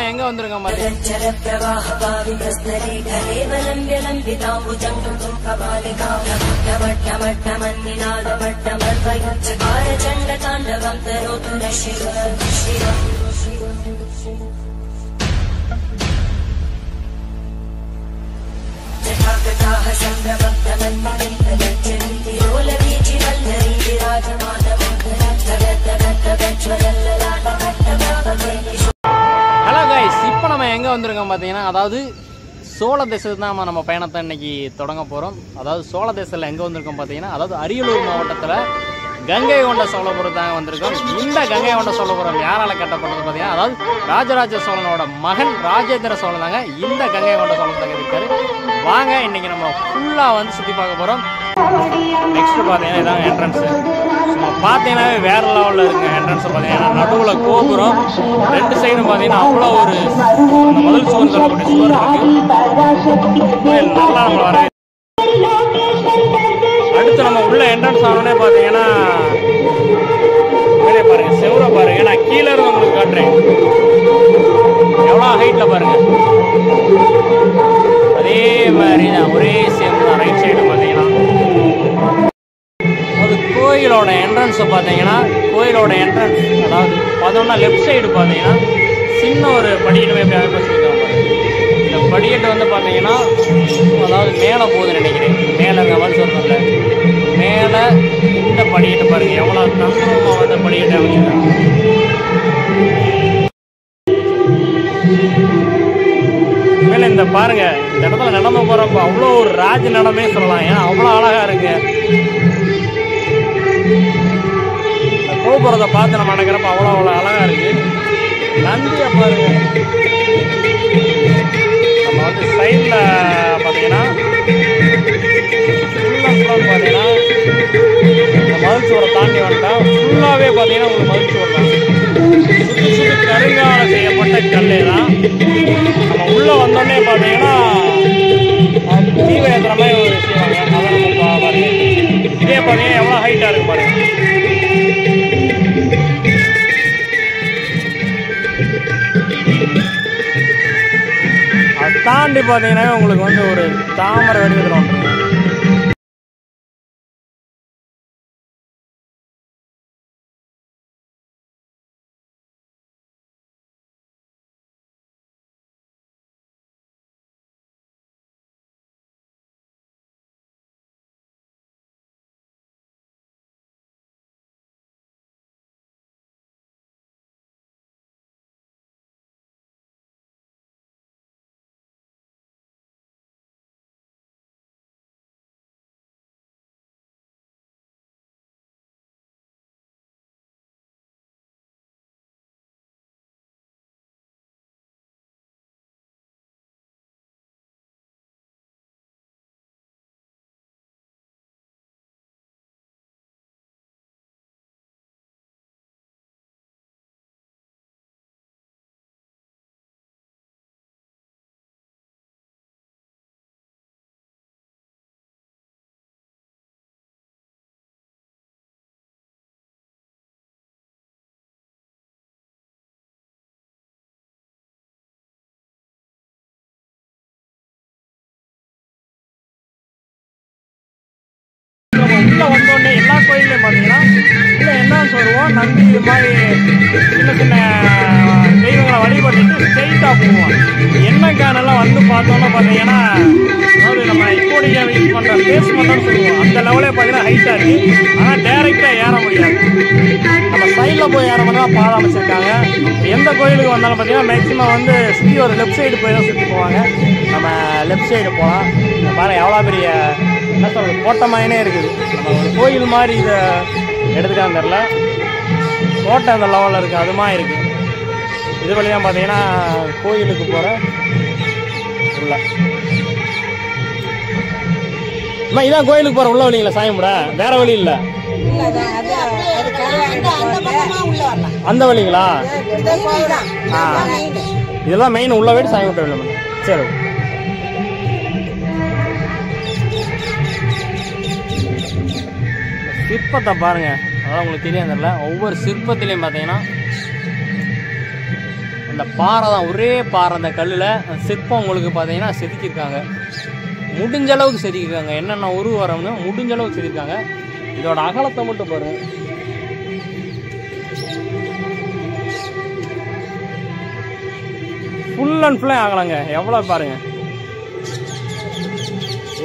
நம்ம எங்க வந்திருக்கோம் ஹலோ கைஸ், இப்போ நம்ம எங்கே வந்திருக்கோம் பார்த்தீங்கன்னா, அதாவது சோழ தேசத்துக்கு தான் நம்ம பயணத்தை இன்னைக்கு தொடங்க போகிறோம். அதாவது சோழ தேசத்தில் எங்கே வந்திருக்கோம் பார்த்தீங்கன்னா, அதாவது அரியலூர் மாவட்டத்தில் கங்கை கொண்ட சோழபுரம் தாங்க வந்திருக்கோம். இந்த கங்கை கொண்ட சோழபுரம் யாரால் கட்டப்பட்டது பார்த்தீங்கன்னா, அதாவது ராஜராஜ சோழனோட மகன் ராஜேந்திர சோழன் தாங்க இந்த கங்கை கொண்ட சோழபுரத்தை இருக்காரு. வாங்க இன்னைக்கு நம்ம ஃபுல்லாக வந்து சுற்றி பார்க்க போகிறோம். நெக்ஸ்ட் பார்த்தீங்கன்னா இதாங்க என்ட்ரன்ஸு. சும்மா பார்த்தீங்கன்னாவே வேறு லெவலில் இருக்குங்க என்ட்ரன்ஸை பார்த்தீங்கன்னா. நடுவில் கோபுரம், ரெண்டு சைடும் பார்த்தீங்கன்னா அவ்வளோ ஒரு அந்த முதல் சுவர் சொல்லக்கூடிய சுவர் இருக்குது. நல்லா நம்மளை வர அடுத்து நம்ம உள்ள என்ட்ரன்ஸ் ஆனோடனே பார்த்தீங்கன்னா மேலே பாருங்கள், செவரை பாருங்கள். நான் கீழே இருந்து உங்களுக்கு காட்டுறேன் எவ்வளோ ஹைட்டில் பாருங்கள். அதே மாதிரி தான், ஒரே சேம் தான். ரைட் சைடு பார்த்தீங்கன்னா அது கோயிலோட என்ட்ரன்ஸை பார்த்தீங்கன்னா, கோயிலோட என்ட்ரன்ஸ் அதாவது பார்த்தோம்னா லெஃப்ட் சைடு பார்த்தீங்கன்னா சின்ன ஒரு படிக்கட்டு எப்படி அமைப்பு வச்சுருக்காங்க. இந்த படிக்கட்டு வந்து பார்த்தீங்கன்னா அதாவது மேலே போகுதுன்னு நினைக்கிறேன். மேலே இந்த மாதிரி சொல்கிறதில்ல, மேலே இந்த படிக்கட்டு பாருங்கள் எவ்வளோ தந்திரமாக வந்து படிக்கட்டு அமைச்சிருக்காங்க. மேலே இந்த பாருங்க, இந்த இடத்துல நடந்து போகிறப்ப அவ்வளோ ஒரு ராஜ நடமே சொல்லலாம். ஏன்னா அவ்வளோ அழகாக இருக்கு. இந்த கோபுரத்தை பார்த்து நம்ம நடக்கிறப்ப அவ்வளோ அழகாக இருக்கு. நந்தியை பாருங்க. நம்ம வந்து சைடில் பார்த்தீங்கன்னா பார்த்தீங்கன்னா இந்த மதில் சுவரை தாண்டி வந்துட்டா ஃபுல்லாகவே பார்த்தீங்கன்னா உங்களுக்கு மதில் சுவர் தான். சுற்றி சுற்றி கருங்கால செய்யப்பட்ட கல்லே தான். நம்ம உள்ளே வந்தோடனே பார்த்தீங்கன்னா தீவை ஏற்றுற மாதிரி ஒரு செய்வாங்க. அதை நம்ம பாருங்க. இதே பார்த்தீங்கன்னா எவ்வளோ ஹைட்டாக இருக்கு பாருங்க. அதை தாண்டி பார்த்தீங்கன்னா உங்களுக்கு வந்து ஒரு தாமரை வடிவத்தில் வந்துருங்க. உள்ளே வந்தோடனே எல்லா கோயிலையும் பார்த்தீங்கன்னா இல்லை என்னன்னு வருவோம், நந்தி இது மாதிரி சின்ன சின்ன தெய்வங்களை வழிபட்டுட்டு ஸ்ட்ரெயிட்டாக போவோம். என்ன கேனெல்லாம் வந்து பார்த்தோன்னா பார்த்தீங்கன்னா அதாவது நம்ம இப்போதைய யூஸ் பண்ணுற பேஸ் மட்டும்னு சொல்லுவோம். அந்த லெவலே பார்த்தீங்கன்னா ஹைட்டாக இருக்குது. ஆனால் டேரெக்டாக ஏற முடியாது. நம்ம சைடில் போய் ஏற மாதிரி தான் பாதை அமைச்சிருக்காங்க. எந்த கோயிலுக்கு வந்தாலும் பார்த்தீங்கன்னா மேக்ஸிமம் வந்து சுற்றி ஒரு லெஃப்ட் சைடு போய் தான் சுற்றி போவாங்க. நம்ம லெஃப்ட் சைடு போகலாம். பாருங்கள் எவ்வளோ பெரிய என்ன சொல்கிறது கோட்டமாயினே இருக்குது. நம்ம ஒரு கோயில் மாதிரி இதை எடுத்துக்கான்னு தெரில, கோட்டை அந்த லெவலில் இருக்குது. அது மாதிரி இருக்குது. இது வழியாக பார்த்தீங்கன்னா கோயிலுக்கு போகிற உள்ள இதான் கோயிலுக்கு போகிற உள்ள வழிங்களா சாயமுட? வேற வழி இல்லை, அந்த வழிங்களா? இதெல்லாம் மெயின் உள்ள போயிட்டு சாயமுட்ட இல்லை. சரி, சிற்பத்தை பாருங்க. அதான் உங்களுக்கு தெரியும் தெரியல. ஒவ்வொரு சிற்பத்திலையும் பார்த்தீங்கன்னா இந்த பாறை தான், ஒரே பாறை. அந்த கல்லில் சிற்பம் உங்களுக்கு பார்த்தீங்கன்னா செதுக்கியிருக்காங்க, முடிஞ்ச அளவுக்கு செதுக்கியிருக்காங்க. என்னென்ன உருவம் வரணும்னு முடிஞ்ச அளவுக்கு செதுக்கியிருக்காங்க. இதோட அகலத்தை மட்டும் பாருங்க. ஃபுல் அண்ட் ஃபுல்லாக ஆகலாங்க. எவ்வளோ பாருங்க,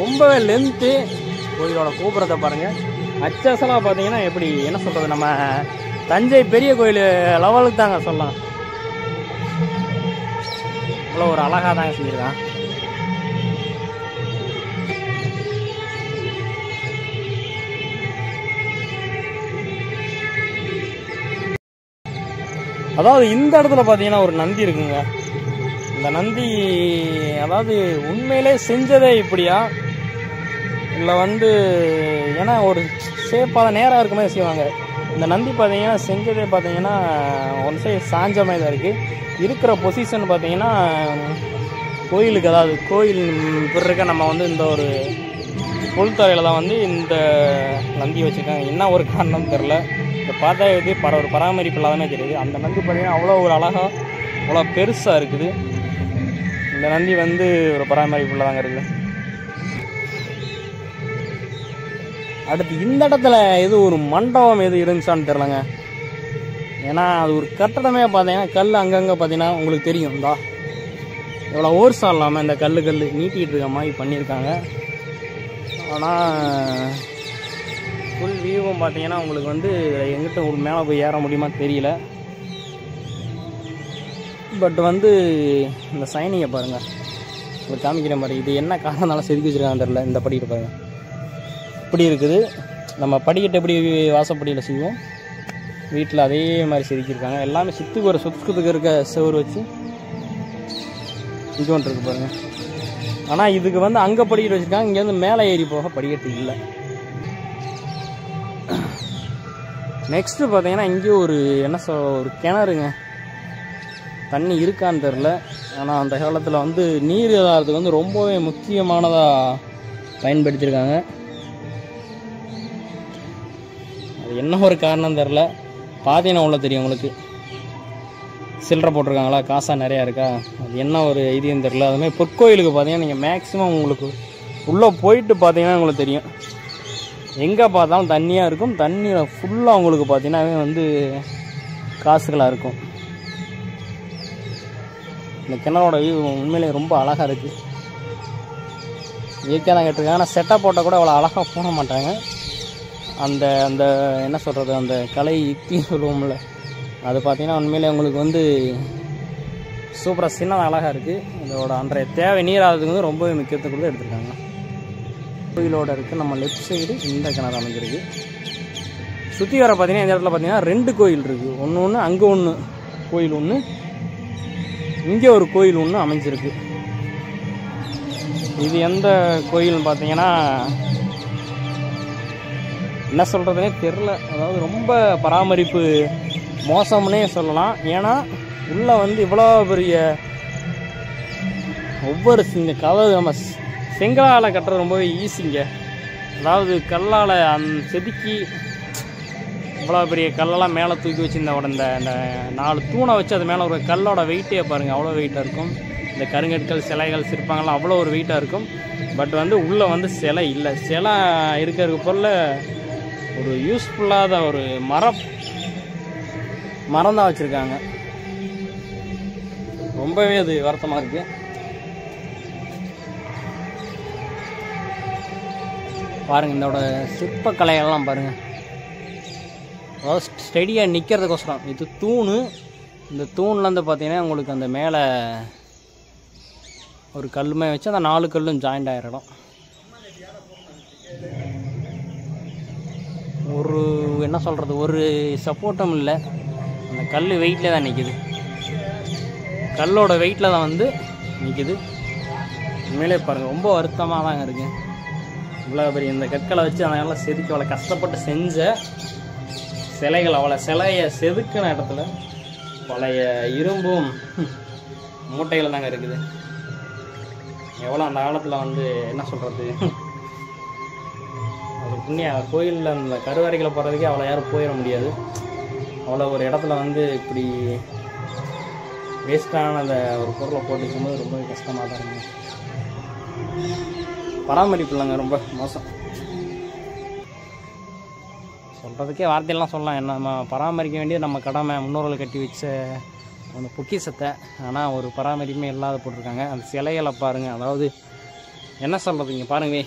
ரொம்பவே லென்த்து. கோயிலோட கோபுரத்தை பாருங்கள். அச்சசலாக பார்த்தீங்கன்னா எப்படி என்ன சொல்கிறது, நம்ம தஞ்சை பெரிய கோயில் லெவலுக்கு தாங்க சொல்லலாம். இவ்வளோ ஒரு அழகாக தாங்க செஞ்சுருக்கான். அதாவது இந்த இடத்துல பார்த்தீங்கன்னா ஒரு நந்தி இருக்குங்க. இந்த நந்தி அதாவது உண்மையிலே செஞ்சதே இப்படியா இல்லை வந்து ஏன்னா ஒரு சேஃபாக நேராக இருக்க மாதிரி செய்வாங்க. இந்த நந்தி பார்த்தீங்கன்னா செஞ்சதே பார்த்தீங்கன்னா ஒன் சைடு சாஞ்ச மாதிரி தான் இருக்குது. இருக்கிற பொசிஷன் பார்த்தீங்கன்னா கோயிலுக்கு, அதாவது கோயில் பிறகு நம்ம வந்து இந்த ஒரு புல்தரையில் தான் வந்து இந்த நந்தி வச்சுருக்காங்க. என்ன ஒரு காரணம் தெரில. இதை பார்த்தா இது ஒரு பராமரிப்பு இல்லாதமே தெரியுது. அந்த நந்தி பார்த்தீங்கன்னா அவ்வளோ ஒரு அழகாக அவ்வளோ பெருசாக இருக்குது. இந்த நந்தி வந்து ஒரு பராமரிப்பு இல்லாதாங்க இருக்குது. அடுத்து இந்த இடத்துல எது ஒரு மண்டபம் எது இருந்துச்சான்னு தெரிலங்க. ஏன்னா அது ஒரு கட்டடமே பார்த்தீங்கன்னா கல் அங்கங்கே பார்த்தீங்கன்னா உங்களுக்கு தெரியும். இந்தா எவ்வளோ ஓர்ஸாக இல்லாமல் இந்த கல் நீட்டிகிட்டு இருக்க மாதிரி பண்ணியிருக்காங்க. ஆனால் ஃபுல் வியூவும் பார்த்தீங்கன்னா உங்களுக்கு வந்து எங்கிட்ட ஒரு மேலே போய் ஏற முடியுமா தெரியல. பட் வந்து இந்த சைனிங்கை பாருங்கள், உங்களுக்கு காமிக்கிற மாதிரி. இது என்ன காரணம்னால செதுக்கி வச்சுருக்காங்க தெரில. இந்த படிக்கிட்டு பாருங்கள் இப்படி இருக்குது. நம்ம படிக்கட்டு எப்படி வாசப்படியில் செய்வோம், வீட்டில் அதே மாதிரி செதுக்கியிருக்காங்க. எல்லாமே சுற்றுக்கு இருக்க செவரு வச்சு இது ஒன்று இருக்குது பாருங்கள். ஆனால் இதுக்கு வந்து அங்கே படிக்கட்டு வச்சுருக்காங்க, இங்கேருந்து மேலே ஏறி போக படிக்கட்டு இல்லை. நெக்ஸ்ட்டு பார்த்தீங்கன்னா இங்கே ஒரு ஒரு கிணறுங்க. தண்ணி இருக்கான்னு தெரில. ஆனால் அந்த காலத்தில் வந்து நீர் ஆதாரத்துக்கு வந்து ரொம்பவே முக்கியமானதாக பயன்படுத்தியிருக்காங்க. அது என்ன ஒரு காரணம் தெரில. பார்த்தீங்கன்னா உள்ள தெரியும் உங்களுக்கு. சில்லறை போட்டிருக்காங்களா, காசாக நிறையா இருக்கா, அது என்ன ஒரு இதுன்னு தெரில. அதுமாதிரி பொற்கோயிலுக்கு பார்த்தீங்கன்னா நீங்கள் மேக்ஸிமம் உங்களுக்கு உள்ளே போயிட்டு பார்த்தீங்கன்னா உங்களுக்கு தெரியும். எங்கே பார்த்தாலும் தண்ணியாக இருக்கும். தண்ணியில் ஃபுல்லாக உங்களுக்கு பார்த்தீங்கன்னா வந்து காசுகளாக இருக்கும். இந்த கிணறோட வியூ உண்மையிலே ரொம்ப அழகாக இருக்குது. இயற்கையாக தான் கேட்டிருக்காங்க. ஆனால் செட்டப் போட்டால் கூட அவ்வளோ அழகாக போக மாட்டாங்க. அந்த அந்த என்ன சொல்கிறது, அந்த கலை யுக்தி சொல்லுவோம்ல, அது பார்த்தீங்கன்னா உண்மையிலே உங்களுக்கு வந்து சூப்பராக சின்னதாக அழகாக இருக்குது. இதோட அன்றைய தேவை நீராகிறதுக்கு வந்து ரொம்பவே முக்கியத்துவம் கொடுத்து எடுத்துருக்காங்க. கோயிலோட இருக்குது நம்ம லெஃப்ட் சைடு இந்த கிணறு அமைஞ்சிருக்கு. சுற்றி வர பார்த்தீங்கன்னா இந்த இடத்துல பார்த்தீங்கன்னா 2 கோயில் இருக்குது. ஒன்று அங்கே ஒன்று கோயில், ஒன்று இங்கே ஒரு கோயில் ஒன்று அமைஞ்சிருக்கு. இது எந்த கோயில்னு பார்த்தீங்கன்னா என்ன சொல்கிறதுனே தெரில. அதாவது ரொம்ப பராமரிப்பு மோசம்னே சொல்லலாம். ஏன்னா உள்ளே வந்து இவ்வளோ பெரிய ஒவ்வொரு கதவு நம்ம செங்கலால் கட்டுறது ரொம்பவே ஈஸிங்க. அதாவது கல்லால் செதுக்கி இவ்வளோ பெரிய கல்லெல்லாம் மேலே தூக்கி வச்சு இந்த 4 தூணை வச்சு அது மேலே ஒரு கல்லோட வெயிட்டே பாருங்கள், அவ்வளோ வெயிட்டாக இருக்கும். இந்த கருங்கற்கள் சிலைகள் சிற்பங்கள்லாம் அவ்வளோ ஒரு வெயிட்டாக இருக்கும். பட் வந்து உள்ளே வந்து சிலை இல்லை. சிலை இருக்கிறதுக்கு பொருள் ஒரு யூஸ்ஃபுல்லாத ஒரு மரம் தான் வச்சுருக்காங்க. ரொம்பவே அது வருத்தமாக இருக்குது. பாருங்கள் இதோட சிற்பக்கலையெல்லாம் பாருங்கள். அதாவது ஸ்டெடியாக நிற்கிறதுக்கோசரம் இது தூணு. இந்த தூண்லேருந்து பார்த்தீங்கன்னா உங்களுக்கு அந்த மேலே ஒரு கல்லுமே வச்சு அந்த 4 கல்லும் ஜாயிண்ட் ஆகிடும். ஒரு என்ன சொல்கிறது, ஒரு சப்போர்ட்டும் இல்லை. அந்த கல் வெயிட்டில் தான் நிற்கிது. கல்லோட வெயிட்டில் தான் வந்து நிற்கிது. உண்மையிலே பாருங்கள் ரொம்ப வருத்தமாக தாங்க இருக்குது. இவ்வளோ பெரிய இந்த கற்களை வச்சு அதனால் செதுக்கி அவ்வளோ கஷ்டப்பட்டு செஞ்ச சிலைகள், அவ்வளோ சிலையை செதுக்கின இடத்துல பழைய இரும்பும் மூட்டைகள் தாங்க இருக்குது. எவ்வளோ அந்த காலத்தில் வந்து என்ன சொல்கிறது, ஒரு புண்ணிய கோயிலில் அந்த கருவறைகளை போகிறதுக்கே அவ்வளோ யாரும் போயிட முடியாது. அவ்வளோ ஒரு இடத்துல வந்து இப்படி வேஸ்ட்டான அந்த ஒரு பொருளை போட்டுக்கும்போது ரொம்ப கஷ்டமாக தான் இருக்குங்க. பராமரிப்பு இல்லைங்க, ரொம்ப மோசம். சொல்கிறதுக்கே வார்த்தையெல்லாம் சொல்லலாம். என்ன நம்ம பராமரிக்க வேண்டியது நம்ம கடமை, முன்னோர்கள் கட்டி வச்ச அந்த பொக்கிஷத்தை. ஆனால் ஒரு பராமரிப்புமே இல்லாத போட்டிருக்காங்க. அந்த சிலைகளை பாருங்கள், அதாவது என்ன சொல்கிறதுங்க பாருங்க,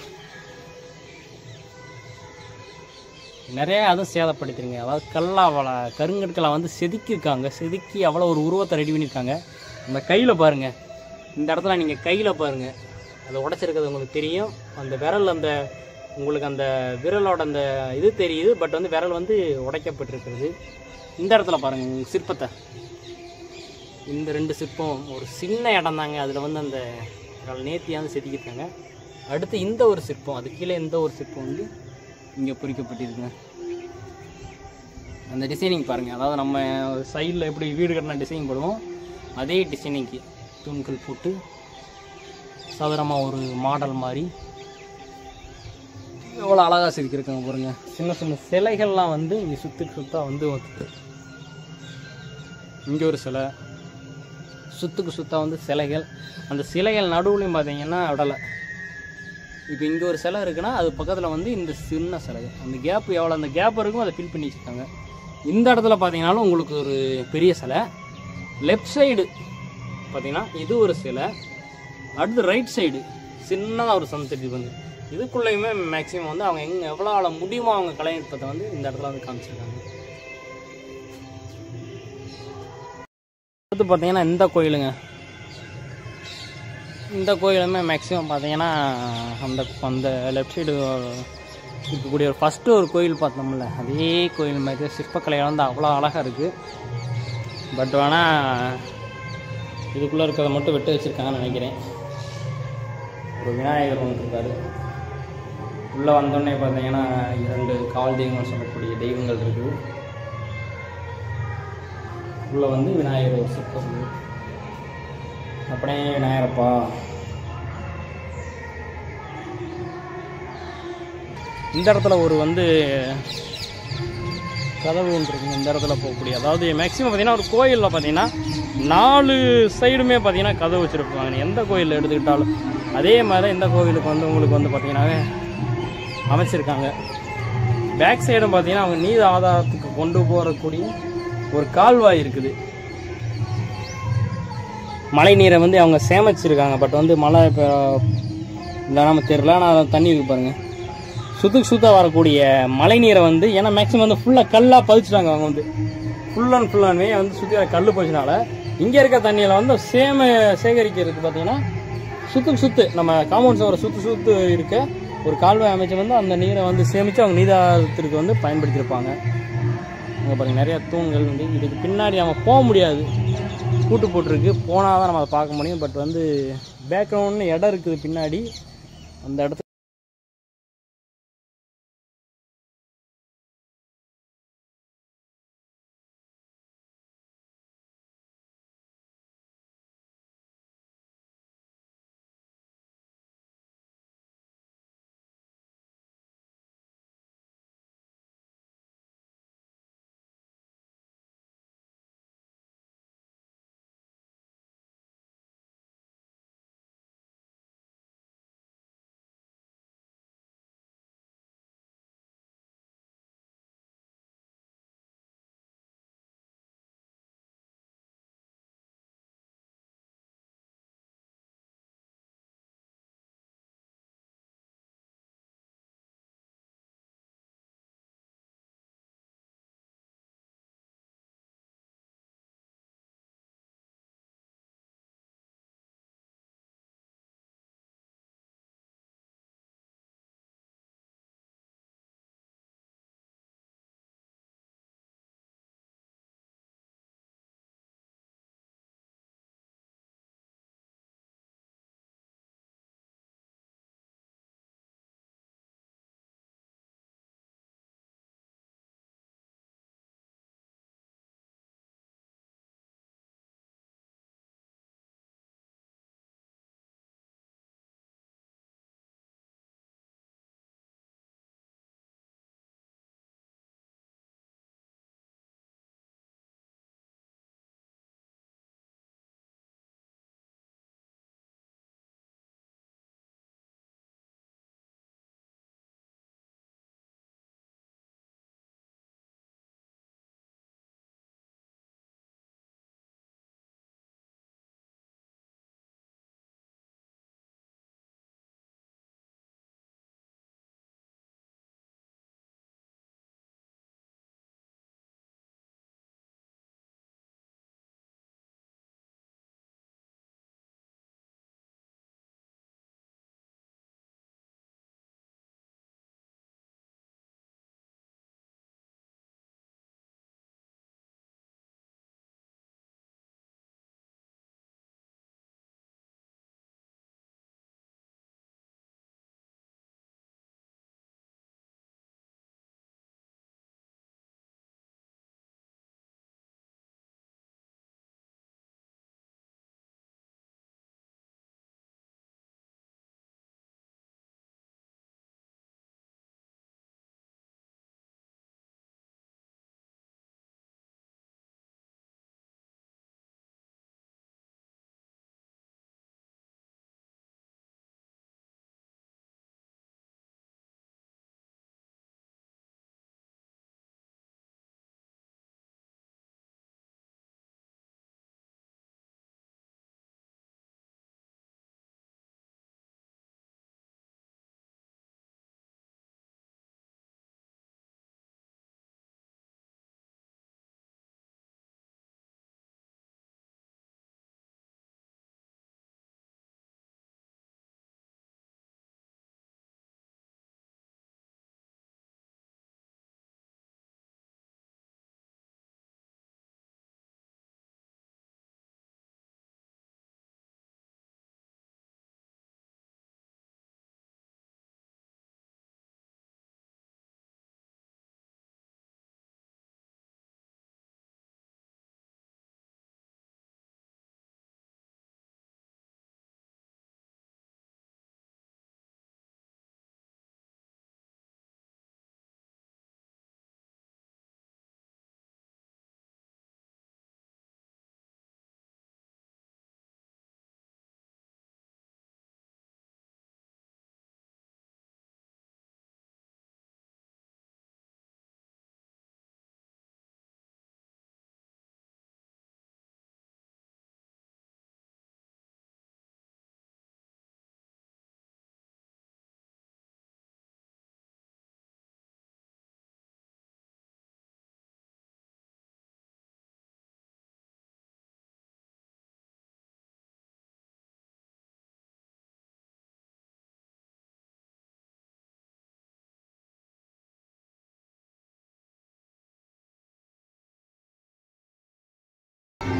நிறைய அதுவும் சேதப்படுத்திருங்க. அதாவது கருங்கற்களை வந்து செதுக்கியிருக்காங்க, செதுக்கி அவ்வளோ ஒரு உருவத்தை ரெடி பண்ணியிருக்காங்க. அந்த கையில் பாருங்கள், இந்த இடத்துல நீங்கள் கையில் பாருங்கள், அதை உடைச்சிருக்கிறது உங்களுக்கு தெரியும். அந்த விரல், அந்த உங்களுக்கு அந்த விரலோட அந்த இது தெரியுது, பட் வந்து விரல் வந்து உடைக்கப்பட்டிருக்கிறது. இந்த இடத்துல பாருங்கள் சிற்பத்தை, இந்த 2 சிற்பம் ஒரு சின்ன இடம் தாங்க, அதில் வந்து அந்த நேர்த்தியாக செதுக்கியிருக்காங்க. அடுத்து இந்த ஒரு சிற்பம், அது கீழே இந்த ஒரு சிற்பம் வந்து இங்கே பொறிக்கப்பட்டிருக்குங்க. அந்த டிசைனிங் பாருங்கள், அதாவது நம்ம சைடில் எப்படி வீடு கட்டின டிசைன் போடுவோம் அதே டிசைனிங்க்கு தூண்கள் போட்டு சதுரமாக ஒரு மாடல் மாதிரி எவ்வளோ அழகாக செதுக்கியிருக்காங்க பாருங்க. சின்ன சின்ன சிலைகள்லாம் வந்து இங்கே சுத்தா வந்து இங்கே ஒரு சிலை, சுத்துக்கு சுத்தா வந்து சிலைகள். அந்த சிலைகள் நடுவுலையும் பார்த்தீங்கன்னா விடலை. இப்போ இங்கே ஒரு சிலை இருக்குன்னா அது பக்கத்தில் வந்து இந்த சின்ன சிலை, அந்த கேப் எவ்வளோ அந்த கேப் இருக்கும் அதை ஃபில் பண்ணி வச்சுருக்காங்க. இந்த இடத்துல பார்த்தீங்கன்னாலும் உங்களுக்கு ஒரு பெரிய சிலை, லெஃப்ட் சைடு பார்த்தீங்கன்னா இது ஒரு சிலை, அடுத்து ரைட் சைடு சின்னதாக ஒரு சன்செட் வந்து இதுக்குள்ளேயுமே மேக்ஸிமம் வந்து அவங்க எவ்வளோ முடியுமோ அவங்க கலைநுட்பத்தை வந்து இந்த இடத்துல வந்து காமிச்சிருக்காங்க. அடுத்து பார்த்தீங்கன்னா இந்த கோயிலுங்க, இந்த கோயிலுமே மேக்ஸிமம் பார்த்தீங்கன்னா அந்த அந்த லெஃப்ட் சைடு இருக்கக்கூடிய ஒரு ஃபஸ்ட்டு ஒரு கோயில் பார்த்தோம்ல அதே கோயில் மாதிரி சிற்பக்கலைகள் வந்து அவ்வளோ அழகாக இருக்குது. பட் வேணால் இதுக்குள்ளே இருக்கிறத மட்டும் விட்டு வச்சுருக்காங்கன்னு நினைக்கிறேன். ஒரு விநாயகர் ஒன்று இருக்கார். உள்ளே வந்தோடனே பார்த்தீங்கன்னா 2 காவல் தெய்வங்கள் சொல்லக்கூடிய தெய்வங்கள் இருக்குது. உள்ளே வந்து விநாயகர் ஒரு சிற்பம் இருக்குது. அப்படியே விநாயகரப்பா. இந்த இடத்துல ஒரு வந்து கதவு ஒன்று இருக்குங்க, இந்த இடத்துல போகக்கூடிய. அதாவது மேக்ஸிமம் பார்த்தீங்கன்னா ஒரு கோயிலில் பார்த்தீங்கன்னா 4 சைடுமே பார்த்தீங்கன்னா கதவு வச்சுருப்பாங்க. எந்த கோயிலில் எடுத்துக்கிட்டாலும் அதே மாதிரி தான் இந்த கோவிலுக்கு வந்து உங்களுக்கு வந்து பார்த்தீங்கன்னாவே அமைச்சிருக்காங்க. பேக் சைடும் பார்த்தீங்கன்னா அவங்க நீர் ஆதாரத்துக்கு கொண்டு போகக்கூடிய ஒரு கால்வாய் இருக்குது. மழை நீரை வந்து அவங்க சேமிச்சிருக்காங்க. பட் வந்து மழை இப்போ இல்லை நம்ம தெரியல, ஆனால் தண்ணி இருக்கு பாருங்கள். சுத்தம் வரக்கூடிய மழை நீரை வந்து ஏன்னா மேக்ஸிமம் வந்து ஃபுல்லாக கல்லாக பதிச்சுட்டாங்க. அவங்க வந்து ஃபுல் அண்ட் வந்து சுற்றி வர கல் போச்சுனால இங்கே இருக்க தண்ணியில் வந்து சேகரிக்கிறதுக்கு பார்த்தீங்கன்னா சுத்து நம்ம காம்பவுண்ட் சவரை சுற்று இருக்க ஒரு கால்வாய் அமைச்சு வந்து அந்த நீரை வந்து சேமித்து அவங்க நீதாரத்திற்கு வந்து பயன்படுத்தியிருப்பாங்க. அங்கே பாருங்கள் நிறையா தூண்கள் வந்து இதுக்கு பின்னாடி நம்ம போக முடியாது, கூட்டு போட்டிருக்கு, போனால் தான் நம்ம அதை பார்க்க முடியும். பட் வந்து பேக்ரவுண்ட்னு இடம் இருக்குது பின்னாடி, அந்த இடத்துல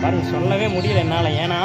பாருங்க, சொல்லவே முடியல என்னால். ஏன்னா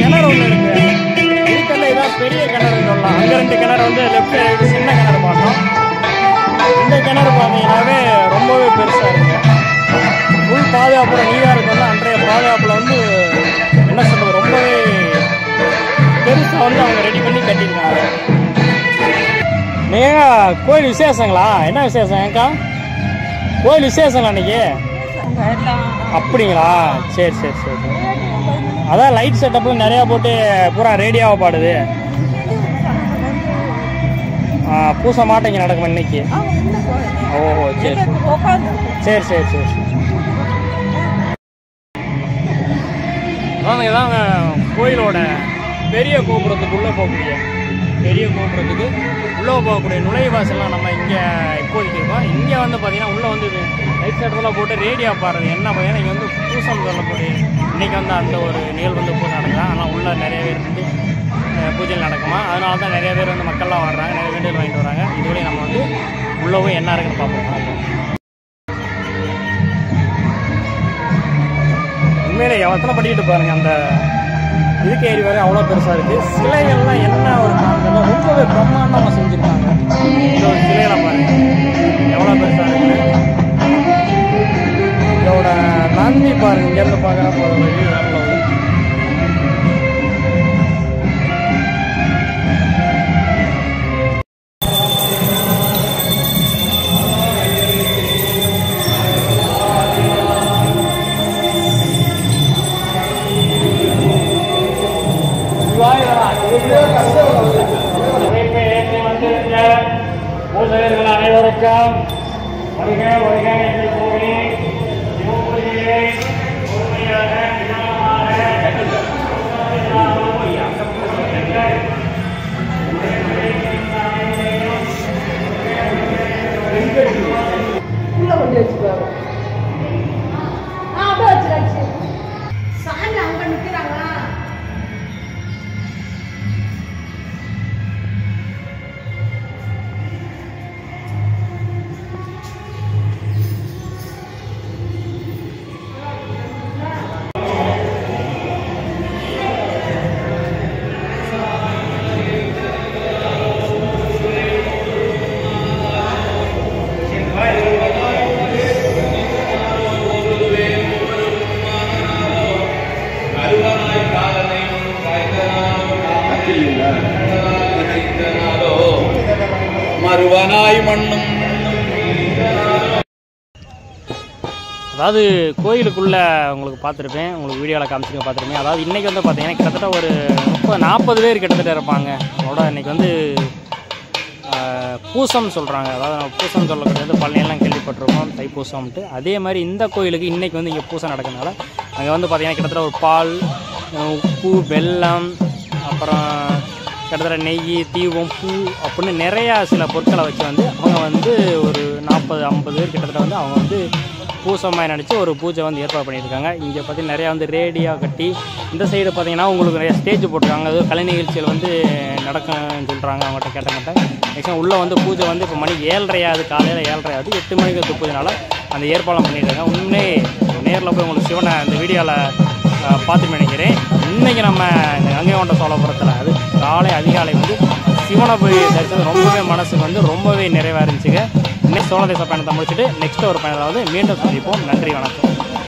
கிணறு ஒன்று இருக்கு. இருக்கிறதுல இதான் பெரிய கிணறுன்னு சொல்லலாம். அங்கே 2 கிணறு வந்து லெஃப்ட் சைடு சின்ன கிணறு பார்த்தோம். இந்த கிணறு பார்த்தீங்கன்னாவே ரொம்பவே பெருசாக இருக்கு. ஃபுல் பாதுகாப்போட நீராருக்கு வந்து அன்றைய பாதுகாப்பில் வந்து என்ன சொல்றது, ரொம்பவே பெருசாக வந்து அவங்க ரெடி பண்ணி கட்டியிருக்காங்க. ஏங்க கோயில் விசேஷங்களா? என்ன விசேஷம் ஏங்கா? கோயில் விசேஷங்களா அன்னைக்கு? அப்படிங்களா? சரி சரி சரி. அதான் லைட் செட்டப்லாம் நிறையா போட்டு பூரா ரேடியோவை பாடுது. பூச மாட்டேங்க நடக்கும் இன்னைக்கு. ஓஹோ சரி சரி சரி சரி சரி. இதாங்க கோயிலோட பெரிய கோபுரத்துக்குள்ளே போகக்கூடிய நுழைவாசல்லாம் நம்ம இங்கே இப்போதைக்கு இருக்கோம். இங்கே வந்து பார்த்தீங்கன்னா உள்ளே வந்து லைட் செட்டப்லாம் போட்டு ரேடியோ பாடுறது என்ன பார்த்தீங்கன்னா இங்கே வந்து பூசம் சொல்லக்கூடிய இன்றைக்கி வந்து அந்த ஒரு நிகழ்வு வந்து பூசை நடக்குதா. ஆனால் உள்ளே நிறைய பேர் வந்து பூஜைகள் நடக்குமா. அதனால தான் நிறைய பேர் வந்து மக்கள்லாம் வர்றாங்க, நிறைய வேண்டுதல் வாங்கிட்டு வராங்க. இதுவரையும் நம்ம வந்து உள்ளே போய் என்ன இருக்குன்னு பார்ப்போம். உண்மையிலே எத்தனை படிக்கிட்டு பாருங்கள். அந்த இதுக்கு ஏறி வரை அவ்வளோ பெருசாக இருக்குது. சிலைகள்லாம் என்ன ஒரு காரணம் ரொம்பவே பிரம்மாண்டமாக செஞ்சுருக்காங்க. இந்த ஒரு சிலையில பாருங்கள் எவ்வளோ பெருசாக இருக்குது. இதோட நந்தி பாருங்கள், இங்கேருந்து பார்க்குறப்ப அதோட வியூ நல்ல பூசகர்கள் அனைவருக்கும் வருக வருக என்று கூறி சிவபூஜையை முழுமையாக நிதானமாக வாழ்வனாய் மண்ணும். அதாவது கோயிலுக்குள்ளே உங்களுக்கு பார்த்துருப்பேன், உங்களுக்கு வீடியோவில் காமிச்சிங்க பார்த்துருப்பேன். அதாவது இன்றைக்கி வந்து பார்த்தீங்கன்னா கிட்டத்தட்ட ஒரு 30-40 பேர் கிட்டத்தட்ட இருப்பாங்க. அதோட இன்றைக்கி வந்து பூசம் சொல்கிறாங்க. அதாவது நம்ம பூசம் சொல்லக்கூடியது பழனியெல்லாம் கேள்விப்பட்டிருக்கோம், தைப்பூசம்ட்டு. அதே மாதிரி இந்த கோயிலுக்கு இன்றைக்கி வந்து இங்கே பூசம் நடக்கிறதுனால அங்கே வந்து பார்த்திங்கன்னா கிட்டத்தட்ட ஒரு பால், உப்பு, வெல்லம், அப்புறம் கிட்டத்தட்ட நெய், தீபம், பூ அப்படின்னு நிறையா சில பொருட்களை வச்சு வந்து அவங்க வந்து ஒரு 40-50 பேர் கிட்டத்தட்ட வந்து அவங்க வந்து பூசமாக நினச்சி ஒரு பூஜை வந்து ஏற்பாடு பண்ணியிருக்காங்க. இங்கே பார்த்திங்கன்னா நிறையா வந்து ரேடியாக கட்டி, இந்த சைடு பார்த்திங்கன்னா உங்களுக்கு நிறைய ஸ்டேஜ் போட்டிருக்காங்க. அது கலை நிகழ்ச்சிகள் வந்து நடக்கும்னு சொல்கிறாங்க. அவங்கள்ட்ட கேட்டங்கிட்ட மேக்ஸிமம் உள்ளே வந்து பூஜை வந்து இப்போ மணி 7:30 காலையில் 7:30 8 மணிக்கு வந்து பூஜைனால அந்த ஏற்பாடு பண்ணியிருக்காங்க. உண்மையே நேரில் போய் உங்களுக்கு சிவனை அந்த வீடியோவில் பார்த்து நினைக்கிறேன். இன்றைக்கி நம்ம இந்த கங்கை கொண்ட சோழபுரத்தில் அது அதிகாலை வந்து சிவனை போய் தரிசனம் ரொம்பவே மனசுக்கு வந்து ரொம்பவே நிறைவாக இருந்துச்சுங்க. இன்னைக்கு சோழ தேச பயணத்தை முடிச்சுட்டு நெக்ஸ்ட் ஒரு பயணத்தை வந்து மீண்டும் சந்திப்போம். நன்றி, வணக்கம்.